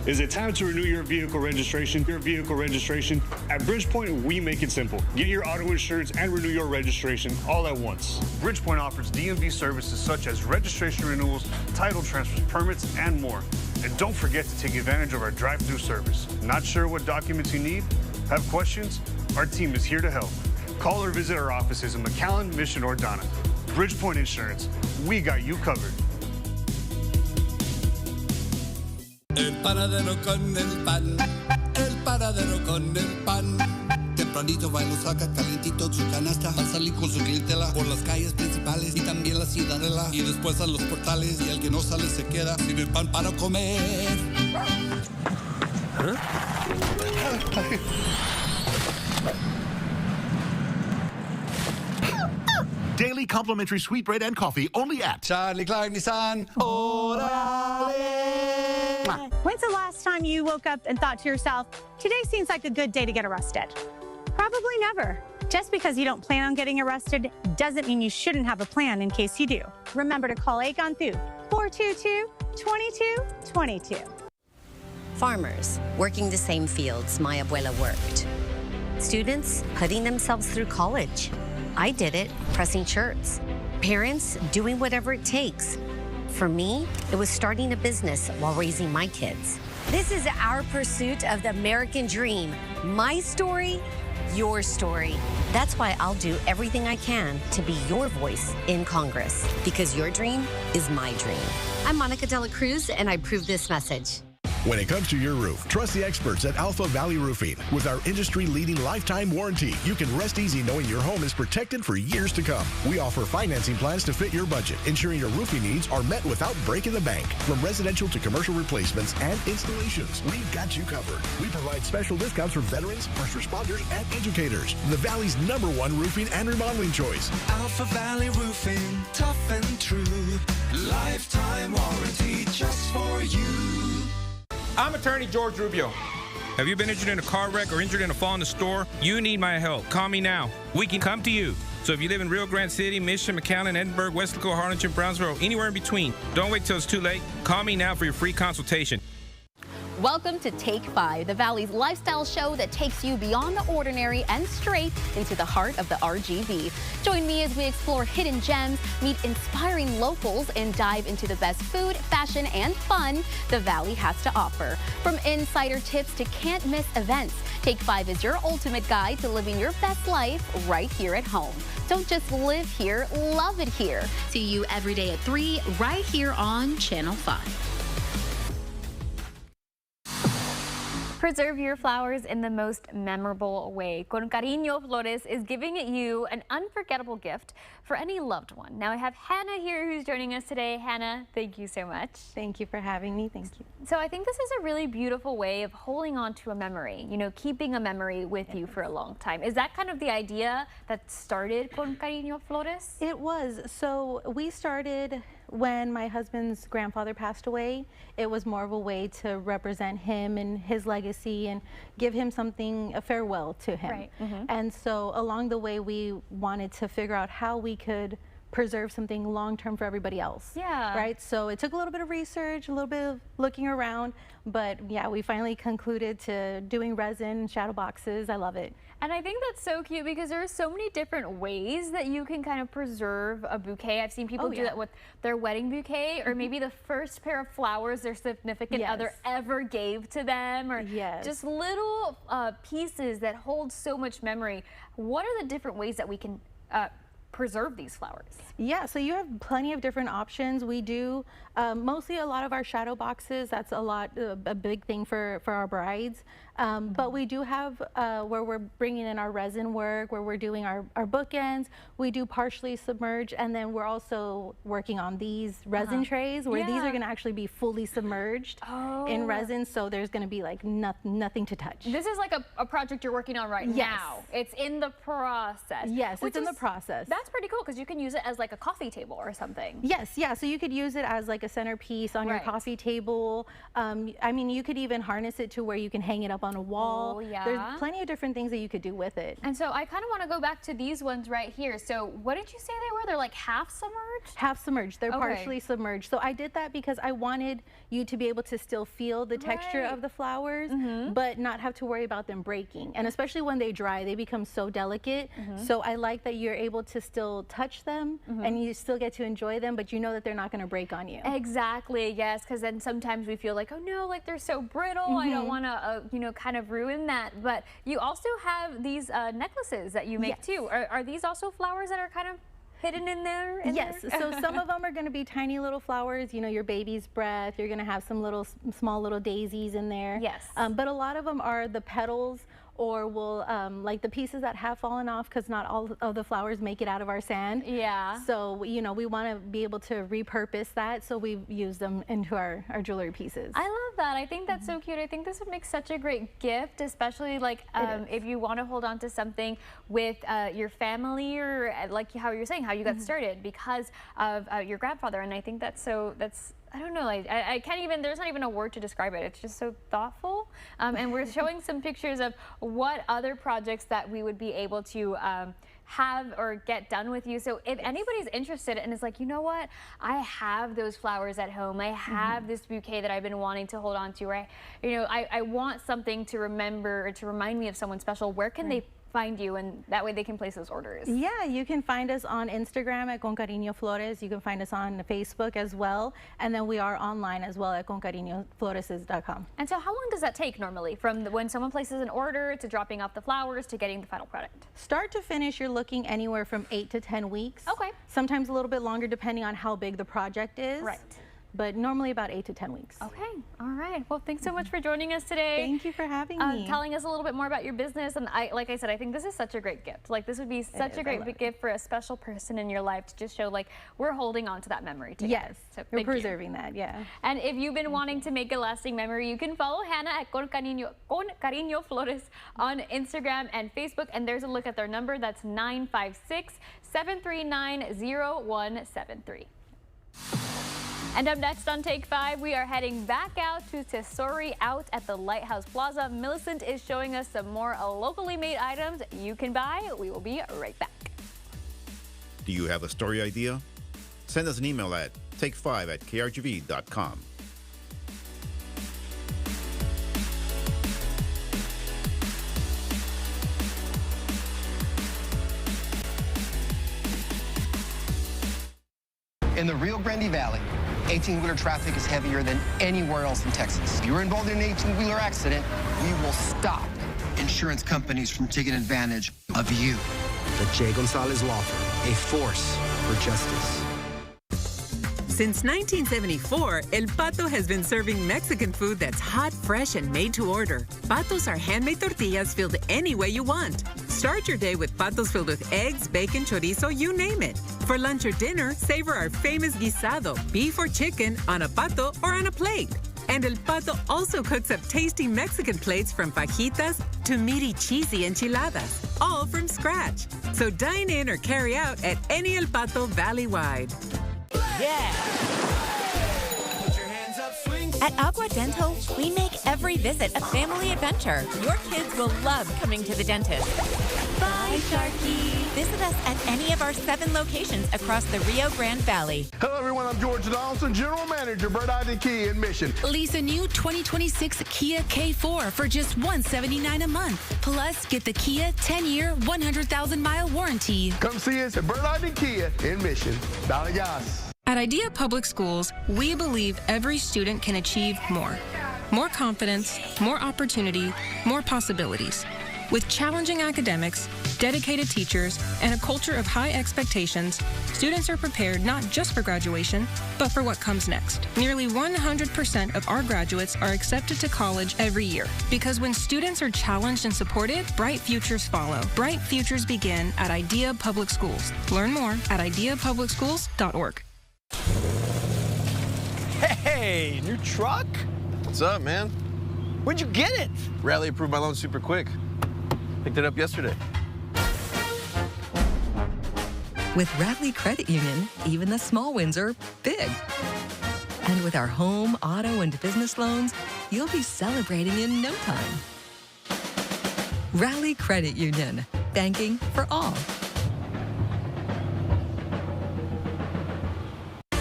Is it time to renew your vehicle registration? At Bridgepoint, we make it simple. Get your auto insurance and renew your registration all at once. Bridgepoint offers DMV services such as registration renewals, title transfers, permits, and more. And don't forget to take advantage of our drive-through service. Not sure what documents you need? Have questions? Our team is here to help. Call or visit our offices in McAllen, Mission, or Donna. Bridgepoint Insurance, we got you covered. El paradero con el pan, el paradero con el pan. Tempranito va y lo saca calentito su canasta. Va a salir con su clientela por las calles principales y también la ciudadela. Y después a los portales y el que no sale se queda sin el pan para comer. Daily complimentary sweetbread and coffee only at Charlie Clark Nissan. Orale. When's the last time you woke up and thought to yourself, today seems like a good day to get arrested? Probably never. Just because you don't plan on getting arrested doesn't mean you shouldn't have a plan in case you do. Remember to call Aegon Thu 422-2222. Farmers working the same fields my abuela worked. Students putting themselves through college. I did it pressing shirts. Parents doing whatever it takes. For me, it was starting a business while raising my kids. This is our pursuit of the American dream. My story, your story. That's why I'll do everything I can to be your voice in Congress, because your dream is my dream. I'm Monica Dela Cruz, and I approve this message. When it comes to your roof, trust the experts at Alpha Valley Roofing. With our industry-leading lifetime warranty, you can rest easy knowing your home is protected for years to come. We offer financing plans to fit your budget, ensuring your roofing needs are met without breaking the bank. From residential to commercial replacements and installations, we've got you covered. We provide special discounts for veterans, first responders, and educators. The Valley's #1 roofing and remodeling choice. Alpha Valley Roofing, tough and true. Lifetime warranty just for you. I'm attorney George Rubio. Have you been injured in a car wreck or injured in a fall in the store? You need my help. Call me now. We can come to you. So if you live in Rio Grande City, Mission, McAllen, Edinburgh, Weslaco, Harlingen, Brownsville, anywhere in between, don't wait till it's too late. Call me now for your free consultation. Welcome to Take 5, the Valley's lifestyle show that takes you beyond the ordinary and straight into the heart of the RGV. Join me as we explore hidden gems, meet inspiring locals, and dive into the best food, fashion, and fun the Valley has to offer. From insider tips to can't-miss events, Take 5 is your ultimate guide to living your best life right here at home. Don't just live here, love it here. See you every day at 3 right here on Channel 5. Preserve your flowers in the most memorable way. Con Cariño Flores is giving you an unforgettable gift for any loved one. Now I have Hannah here who's joining us today. Hannah, thank you so much. Thank you for having me. Thank you. So I think this is a really beautiful way of holding on to a memory, you know, keeping a memory with you for a long time. Is that kind of the idea that started Con Cariño Flores? It was. So we started when my husband's grandfather passed away. It was more of a way to represent him and his legacy and give him something, a farewell to him. Right. And so along the way, we wanted to figure out how we could preserve something long-term for everybody else. Yeah. Right? So it took a little bit of research, a little bit of looking around, but yeah, we finally concluded to doing resin, shadow boxes. I love it. And I think that's so cute because there are so many different ways that you can kind of preserve a bouquet. I've seen people do that with their wedding bouquet, or maybe the first pair of flowers their significant other ever gave to them, or just little pieces that hold so much memory. What are the different ways that we can preserve these flowers? Yeah, so you have plenty of different options. We do mostly a lot of our shadow boxes. That's a big thing for our brides. But we do have where we're bringing in our resin work, where we're doing our bookends. We do partially submerged, and then we're also working on these resin trays where these are going to actually be fully submerged in resin, so there's going to be like nothing to touch. This is like a project you're working on right now. It's in the process. Yes, it's in the process. That's pretty cool because you can use it as like a coffee table or something. Yes, yeah, so you could use it as like a centerpiece on your coffee table. I mean, you could even harness it to where you can hang it up on a wall. There's plenty of different things that you could do with it. And so I kind of want to go back to these ones right here. So what did you say they were? They're like half submerged? Half submerged. They're partially submerged. So I did that because I wanted you to be able to still feel the texture of the flowers, but not have to worry about them breaking. And especially when they dry, they become so delicate. So I like that you're able to still touch them and you still get to enjoy them, but you know that they're not going to break on you. Exactly, yes, because then sometimes we feel like, oh no, like they're so brittle, I don't want to, you know, kind of ruin that. But you also have these necklaces that you make too. Are these also flowers that are kind of hidden in there? Yes, so some of them are going to be tiny little flowers, you know, your baby's breath. You're going to have some small little daisies in there. Yes. But a lot of them are the petals, or will like the pieces that have fallen off, because not all of the flowers make it out of our sand. Yeah. So, you know, we want to be able to repurpose that, so we use them into our jewelry pieces. I love that. I think that's so cute. I think this would make such a great gift, especially like if you want to hold on to something with your family, or like how you're saying, how you got started because of your grandfather. And I think that's I don't know, like, I can't even, there's not even a word to describe it. It's just so thoughtful. And we're showing some pictures of what other projects that we would be able to have or get done with you. So if anybody's interested and is like, you know what, I have those flowers at home. I have this bouquet that I've been wanting to hold on to, right? You know, I want something to remember or to remind me of someone special. Where can they find you, and that way they can place those orders? Yeah, you can find us on Instagram at Con Cariño Flores. You can find us on Facebook as well, and then we are online as well at concariñoflores.com. And so how long does that take normally, from when someone places an order to dropping off the flowers to getting the final product? Start to finish, you're looking anywhere from 8 to 10 weeks. Okay. Sometimes a little bit longer depending on how big the project is. Right. But normally about 8 to 10 weeks. Okay, all right. Well, thanks so much for joining us today. Thank you for having me. Telling us a little bit more about your business. And like I said, I think this is such a great gift. Like, this would be such a great gift for a special person in your life to just show like we're holding on to that memory together. Yes, so we're preserving that, yeah. And if you've been wanting to make a lasting memory, you can follow Hannah at Con Cariño Flores on Instagram and Facebook. And there's a look at their number. That's 956-739-0173. And up next on Take 5, we are heading back out to Tesori out at the Lighthouse Plaza. Millicent is showing us some more locally made items you can buy. We will be right back. Do you have a story idea? Send us an email at take5@krgv.com. In the Rio Grande Valley, 18-wheeler traffic is heavier than anywhere else in Texas. If you're involved in an 18-wheeler accident, we will stop insurance companies from taking advantage of you. The J. Gonzalez Law Firm, a force for justice. Since 1974, El Pato has been serving Mexican food that's hot, fresh, and made to order. Patos are handmade tortillas filled any way you want. Start your day with Patos filled with eggs, bacon, chorizo, you name it. For lunch or dinner, savor our famous guisado, beef or chicken, on a pato or on a plate. And El Pato also cooks up tasty Mexican plates from fajitas to meaty, cheesy enchiladas, all from scratch. So dine in or carry out at any El Pato valley-wide. Yeah! At Agua Dental, we make every visit a family adventure. Your kids will love coming to the dentist. Bye, Sharky. Visit us at any of our 7 locations across the Rio Grande Valley. Hello, everyone. I'm George Donaldson, General Manager, Bird Eye Kia in Mission. Lease a new 2026 Kia K4 for just $179 a month. Plus, get the Kia 10-year, 100,000-mile warranty. Come see us at Bird Eye Kia in Mission. Dale gas. At Idea Public Schools, we believe every student can achieve more. More confidence, more opportunity, more possibilities. With challenging academics, dedicated teachers, and a culture of high expectations, students are prepared not just for graduation, but for what comes next. Nearly 100% of our graduates are accepted to college every year. Because when students are challenged and supported, bright futures follow. Bright futures begin at Idea Public Schools. Learn more at ideapublicschools.org. Hey, new truck? What's up, man? Where'd you get it? Rally approved my loan super quick. Picked it up yesterday. With Rally Credit Union, even the small wins are big. And with our home, auto, and business loans, you'll be celebrating in no time. Rally Credit Union, banking for all.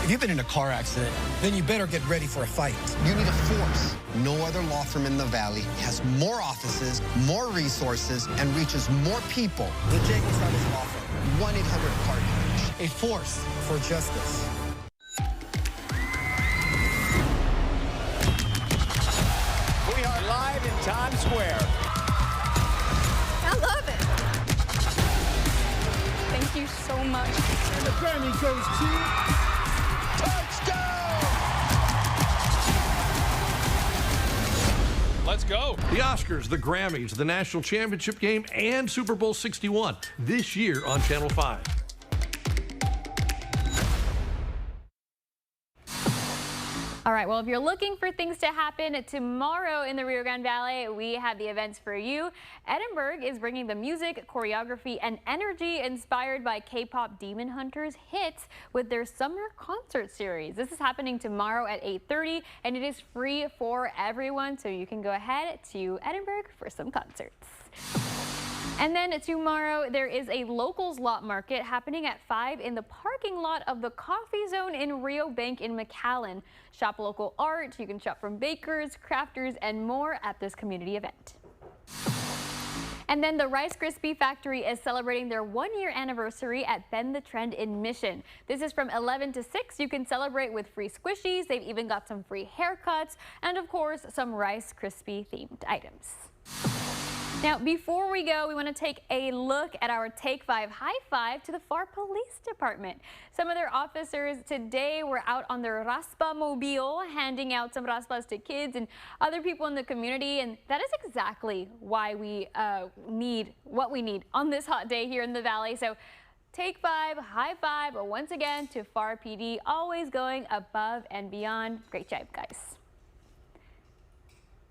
If you've been in a car accident, then you better get ready for a fight. You need a force. No other law firm in the Valley has more offices, more resources, and reaches more people. The Jay Gonzalez Law Firm, 1-800-PARTNER. A force for justice. We are live in Times Square. I love it. Thank you so much. And the Grammy goes to... Let's go. The Oscars, the Grammys, the National Championship Game, and Super Bowl 61 this year on Channel 5. All right, well, if you're looking for things to happen tomorrow in the Rio Grande Valley, we have the events for you. Edinburgh is bringing the music, choreography, and energy inspired by K-pop Demon Hunters hits with their summer concert series. This is happening tomorrow at 8:30, and it is free for everyone, so you can go ahead to Edinburgh for some concerts. And then tomorrow, there is a locals lot market happening at 5 in the parking lot of the Coffee Zone in Rio Bank in McAllen. Shop local art, you can shop from bakers, crafters, and more at this community event. And then the Rice Krispie Factory is celebrating their 1-year anniversary at Bend the Trend in Mission. This is from 11 to 6. You can celebrate with free squishies. They've even got some free haircuts and, of course, some Rice Krispie themed items. Now, before we go, we want to take a look at our Take 5 high five to the FAR Police Department. Some of their officers today were out on their Raspa Mobile, handing out some raspas to kids and other people in the community, and that is exactly why we need what we need on this hot day here in the Valley. So, Take 5 high five once again to FAR PD, always going above and beyond. Great job, guys.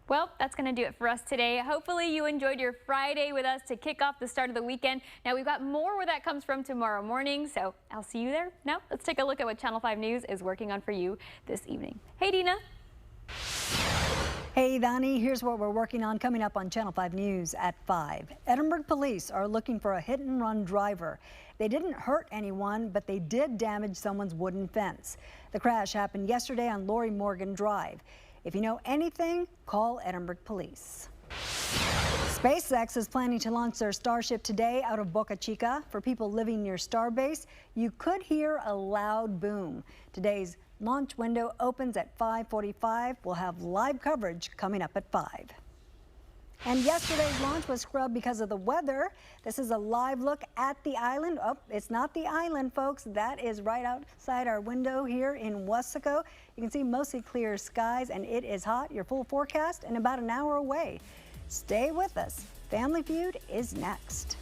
Well, that's going to do it for us today. Hopefully you enjoyed your Friday with us to kick off the start of the weekend. Now, we've got more where that comes from tomorrow morning, so I'll see you there. Now, let's take a look at what Channel 5 News is working on for you this evening. Hey, Dina. Hey, Donnie, here's what we're working on coming up on Channel 5 News at 5. Edinburgh police are looking for a hit-and-run driver. They didn't hurt anyone, but they did damage someone's wooden fence. The crash happened yesterday on Laurie Morgan Drive. If you know anything, call Edinburgh Police. SpaceX is planning to launch their Starship today out of Boca Chica. For people living near Starbase, you could hear a loud boom. Today's launch window opens at 5:45. We'll have live coverage coming up at 5. And yesterday's launch was scrubbed because of the weather. This is a live look at the island. Oh, it's not the island, folks. That is right outside our window here in Weslaco. You can see mostly clear skies, and it is hot. Your full forecast in about an hour away. Stay with us. Family Feud is next.